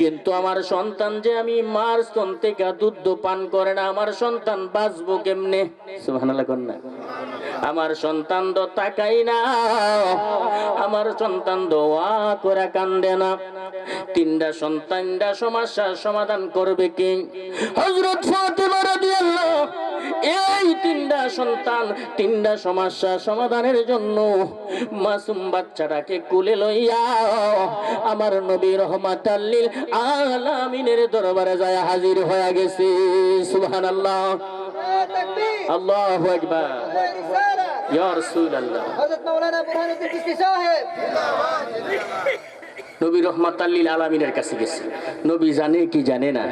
কিন্তু আমার সন্তান যে আমি মার স্তন থেকে দুধ পান করে না, আমার সন্তান বাঁচবো কেমনে? সুবহানাল্লাহ কোন না? আমার সন্তান তো তাকাই না, আমার সন্তান দোয়া করে কান্দে না। 3টা সন্তানটা সমস্যার সমাধান করবে কে? হযরত ফাতেমা রাদিয়াল্লাহু, এই 3টা সন্তান 3টা সমস্যা সমাধানের জন্য মাসুম বাচ্চাটাকে কোলে লইয়া আমার নবী রহমাতাল লিল আলামিনের দরবারে যায় হাজির হয়ে গেছে। সুবহানাল্লাহ, আল্লাহু আকবার, ইয়া রাসূলুল্লাহ। হযরত মাওলানা বুরহানুদ্দিন চিশতি সাহেব নবী রহমাতাল লিল আলামিনের কাছে গেছে। নবী জানে কি জানে না,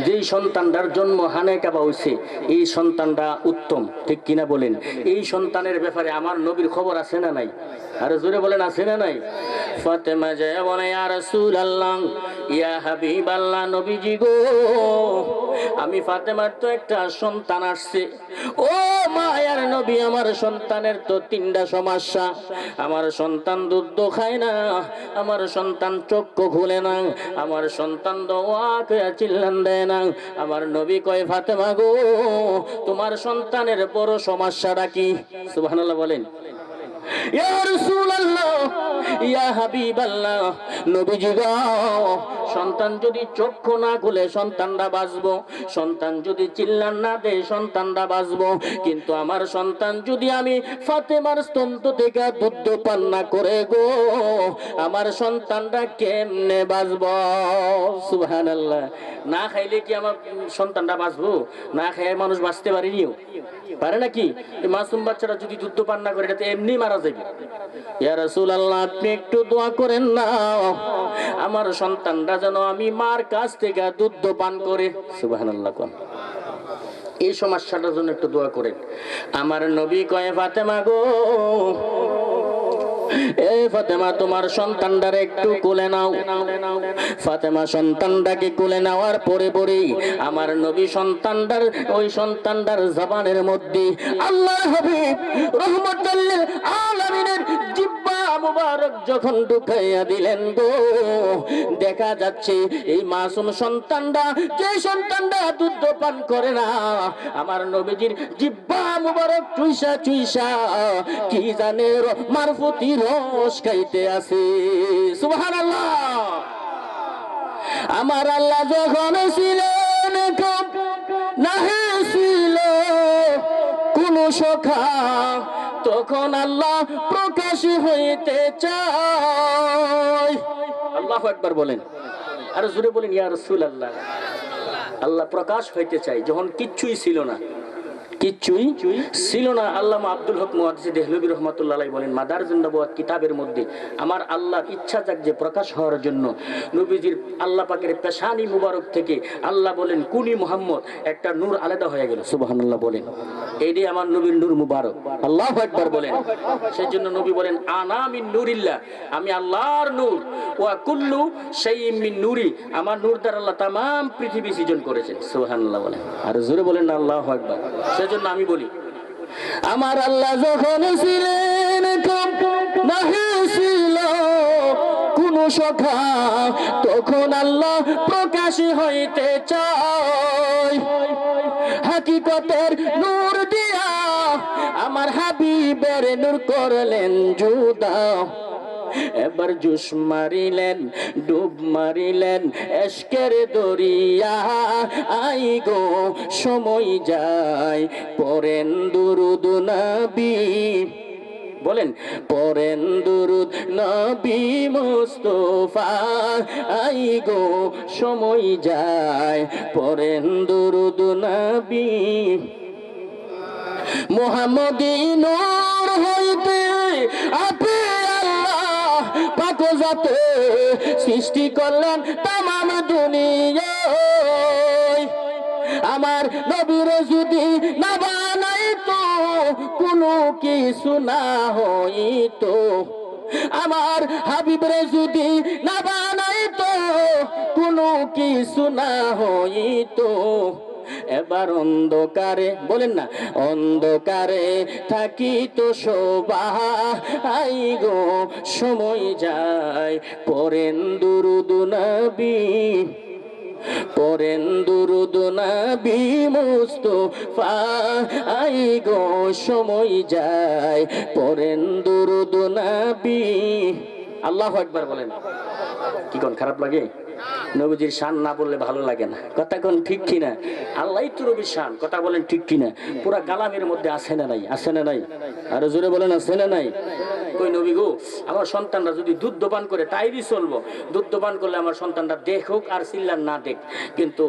যেই সন্তানটার জন্ম হানে কাবা হইছে এই সন্তানটা উত্তম, ঠিক কিনা বলেন? এই সন্তানের ব্যাপারে আমার নবীর খবর আছে না নাই? আরে জোরে বলেন, আছে না নাই? ফাতেমা যায় বলে, ইয়া রাসূলুল্লাহ, ইয়া হাবিবাল্লাহ, নবীজি গো, আমি ফাতেমার তো একটা সন্তান আসছে। ও মায়ার নবী, আমার সন্তানের তো 3টা সমস্যা। আমার সন্তান দুধ খায় না, আমার সন্তান চক্ষু খুলে না, আমার সন্তান দোয়া করে চিল্লান দেয় না। আমার নবী কয়, ফাতেমা গো, তোমার সন্তানের বড় সমস্যাটা কি? সুবহানাল্লাহ বলেন। ইয়া রাসূলুল্লাহ, ইয়া হাবিবাল্লাহ, নবীজি গো, সন্তান যদি চক্ষু না খুলে সন্তানটা বাঁচবো, সন্তান যদি চিল্লান না দেয় সন্তানটা বাঁচবো, কিন্তু আমার সন্তান যদি আমি ফাতেমার স্তন্ত থেকে দুধ পান না করে গো, আমার সন্তানটা কেমনে বাঁচবো? সুবহানাল্লাহ। না খাইলে কি আমার সন্তানটা বাঁচবো? না খাইয়ে মানুষ বাঁচতে পারেনিও, পারে নাকি? এই মাসুম বাচ্চারা যদি দুধ পান না করে, এটা তো এমনি মারা যাবে। ইয়া রাসূলুল্লাহ, আপনি একটু দোয়া করেন না, আমার সন্তানটা যেন আমি মার কাছ থেকে দুধ পান করে। সুবহানাল্লাহ কোন? এই সমস্যাটার জন্য একটু দোয়া করেন। আমার নবী কয়, ফাতেমা গো, এ ফাতেমা, তোমার সন্তানটারে একটু কোলে নাও। ফাতেমা সন্তানটাকে কোলে নেওয়ার পরে পরেই আমার নবী সন্তানটার, ওই সন্তানটার জবানের মধ্যে আল্লাহর হাবিব রহমাতুল লিল আলামিনের জিহ্বা মুবারক যখন ঢুকাইয়া দিলেন গো, দেখা যাচ্ছে এই মাসুম সন্তানটা, যে সন্তানটা দুধ পান করে না, আমার নবীজির জিহ্বা মুবারক চুইসা চুইসা কি জানে মারফতি রস খাইতে আছে। সুবহানাল্লাহ। আমার আল্লাহ যখন ছিলেন নাহি ছিল কোন সখা, তখন আল্লাহ প্রকাশ হইতে চায়। আল্লাহু আকবার বলেন, আর জোরে বলেন, ইয়া রাসূলুল্লাহ। আল্লাহ প্রকাশ হইতে চাই যখন কিচ্ছুই ছিল না, কিচ্ছুই ছিল না। আল্লামা আব্দুল হক মুহাদ্দিস দেহলভী রহমাতুল্লাহ আলাইহি বলেন, মাদারিজুন নবুওয়াত কিতাবের মধ্যে আমার আল্লাহর ইচ্ছা জাগছে প্রকাশ হওয়ার জন্য নবীজির আল্লাহ পাকের পেশানি মুবারক থেকে আল্লাহ বলেন, কুনি মুহাম্মদ, একটা নূর আলাদা হয়ে গেল। সুবহানাল্লাহ বলেন, এইটাই আমার নবীর নূর মুবারক। আল্লাহু আকবার বলেন। সেজন্য নবী বলেন, আনা মিন নূরিল্লাহ, আমি আল্লাহর নূর, ওয়া কুল্লু শাইইন মিন নূরি, আমার নূর দ্বারা আল্লাহ तमाम পৃথিবী সৃজন করেছেন। সুবহানাল্লাহ বলেন, আর জোরে বলেন না আল্লাহু আকবার। সেজন্য আমি বলি, আমার আল্লাহ যখন ছিলেন নাহি ছিল কোন সখা, তখন আল্লাহ প্রকাশ হইতে চায় হাকিকতের নূর দিয়া আমার হাবিবের নূর করলেন জুদা। এবার জুস মারিলেন, ডুব মারিলেন এশকের দরিয়া, আই গো সময় যায় পড়েন দুরুদ নবী, বলেন পড়েন দুরুদ নবী মুস্তাফা, আই গো সময় যায় পড়েন দুরুদ নবী। মুহাম্মদী নূর হইতে আপনি আল্লাহ পাক জাতে সৃষ্টি করলেন তামাম দুনিয়ায়। আমার নবীর যদি না বানাইতো কোনো কিছু না হইতো, আমার হাবিবরে যদি না বানাইতো কোনো কিছু না হইতো। এবার অন্ধকারে বলেন না, অন্ধকারে থাকি তো সবাই গো, সময় যায় পড়েন দুরুদ নবী, পড়েন দুরুদ নবী মুস্তাফা আই গো, সময় যায় পড়েন দুরুদ নবী। আল্লাহু আকবার বলেন। কি কোন খারাপ লাগে? নবীজির শান না বললে ভালো লাগে না, কথা কোন ঠিক কিনা? আল্লাহই তো নবীর শান, কথা বলেন ঠিক কিনা? পুরা গালামের মধ্যে আছে না নাই? আছে না নাই? আরো জোরে বলেন আছে না নাই? কই নবী গো, আমার সন্তানরা যদি দুধ পান করে তাইরই চলবো, দুধ পান করলে আমার সন্তানরা দেখুক আর চিল্লার না দেখ, কিন্তু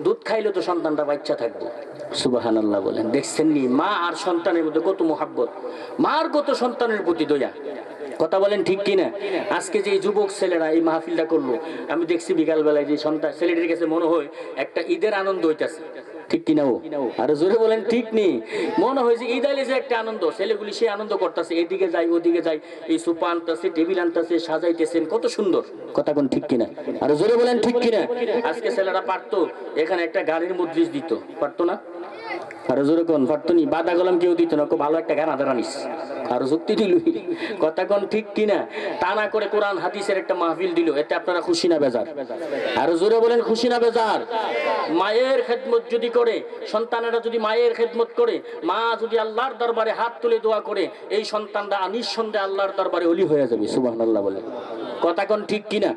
দুধ খাইলে তো সন্তানরা বাচ্চা থাকবে। সুবহানাল্লাহ বলেন। দেখছেন নি মা আর সন্তানের মধ্যে কত মোহাব্বত, মার কত সন্তানের প্রতি দয়া, কথা বলেন ঠিক কিনা? আজকে যে যুবক ছেলেরা এই মাহফিলটা করলো, আমি দেখছি বিকালবেলায় যে সন্তান ছেলেটির কাছে মনে হয় একটা ঈদের আনন্দ হইতাছে, ঠিক কিনা? ও আর জোরে বলেন ঠিক নেই? মনে হয় যে ঈদ আইলে যে একটা আনন্দ, ছেলেগুলি সে আনন্দ করতেছে, এদিকে যাই ওদিকে যাই, এই সোফা আনতেছে, টেবিল আনতেছে, সাজাইতেছেন, কত সুন্দর, কথা কোন ঠিক কিনা? আর জোরে বলেন ঠিক কিনা? আজকে ছেলেরা পারতো এখানে একটা গাড়ির মজলিস দিত, পারতো না? আর জোরে কোন পারতো নি? বাদা গলাম কেউ দিত না, ভালো একটা গান আদার আনিস আর যুক্তি দিল, কথা কোন ঠিক কিনা? তা না করে কোরআন হাদিসের একটা মাহফিল দিল, এতে আপনারা খুশি না বেজার? আর জোরে বলেন খুশি না বেজার? মায়ের খেদমত যদি করে, সন্তানেরা যদি মায়ের খেদমত করে, মা যদি আল্লাহর দরবারে হাত তুলে দোয়া করে, এই সন্তানরা নিঃসন্দেহে আল্লাহর দরবারে ওলি হয়ে যাবে। সুবহানাল্লাহ বলেন। কথা কোন ঠিক কিনা?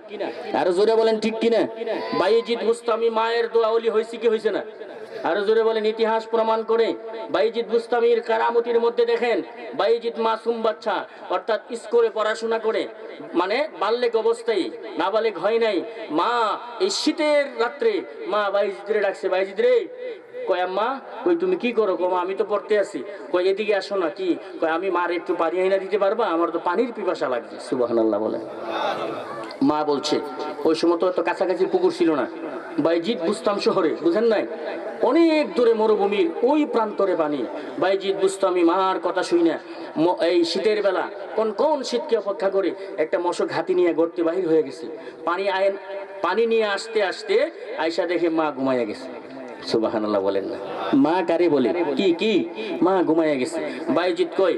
আর জোরে বলেন ঠিক কিনা? বাইজিদ বুস্তামি মায়ের দোয়া ওলি হয়েছে কি হয়েছে না? আর জোরে বলেন। ইতিহাস প্রমাণ করে বাইজিদ বুস্তামির কারামতির মধ্যে দেখেন, বাইজিদ মাসুম বাচ্চা, অর্থাৎ স্কুলে পড়াশোনা করে, মানে বাল্যক অবস্থায়, নাবালেক হয় নাই, মা এই শীতের রাত্রে মা বাইজিদরে ডাকছে, বাইজিদ রে, কয় আম্মা, কই তুমি কি করো? কমা আমি তো পড়তে আছি। কয় এদিকে আসো না। কি? কয় আমি মার একটু পানি আইনা দিতে পারবা, আমার তো পানির পিপাসা লাগছে। সুবহানাল্লাহ বলেন। মা বলছে, ওই সময় তো এত কাছাকাছি পুকুর ছিল না, বাইজিদ বুস্তাম শহরে, বুঝেন নাই, অনেক দূরে মরুভূমির ওই প্রান্তরে পানি। বাইজিদ বুস্তামি মার কথা শুই না, এই শীতের বেলা কোন কোন শীতকে অপেক্ষা করে একটা মশক হাতি নিয়ে গড়তে বাহির হয়ে গেছে। পানি নিয়ে আসতে আসতে আয়সা দেখে মা ঘুমাইয়া গেছে। সুবহানাল্লাহ বলেন না? মা কারে বলে? কি কি? মা ঘুমাইয়া গেছে। বাইজিদ কই,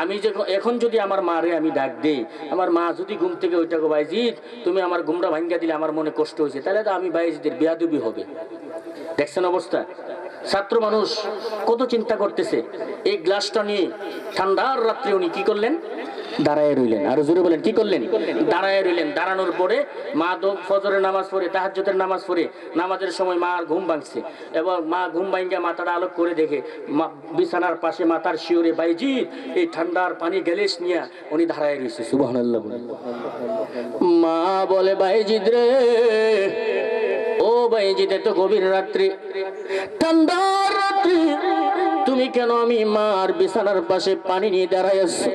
আমি যে এখন যদি আমার মারে আমি ডাক দেই, আমার মা যদি ঘুম থেকে ওইটা গো, বাইজিদ তুমি আমার ঘুমটা ভাঙ্গা দিলে আমার মনে কষ্ট হয়েছে, তাহলে তো আমি বাইজিদের বেয়াদবি হবে। দেখছেন অবস্থা? ছাত্র মানুষ কত চিন্তা করতেছে। এই গ্লাসটা নিয়ে ঠান্ডার রাত্রে উনি কি করলেন? দাঁড়ায় রইলেন। আর জোরে বলেন কি করলেন? দাঁড়ায় রইলেন। দাঁড়ানোর পরে মা ফজরের নামাজ পড়ে, তাহাজ্জুদের নামাজ পড়ে, নামাজের সময় মা ঘুম ভাঙছে, এবং মা ঘুম ভাঙ্গা মাথাটা আলোক করে দেখে বিছানার পাশে মাথার শিওরে বাইজিদ এই ঠান্ডার পানি গ্যালেস নিয়ে উনি দাঁড়ায় রয়েছে। সুবহানাল্লাহ বলেন। মা বলে, বাইজিদ রে, ও বাইজিদ, এত গভীর রাত্রি, ঠান্ডার রাত্রি, তুমি কেন আমি মার বিছানার পাশে পানি নিয়ে দাঁড়ায় আছো?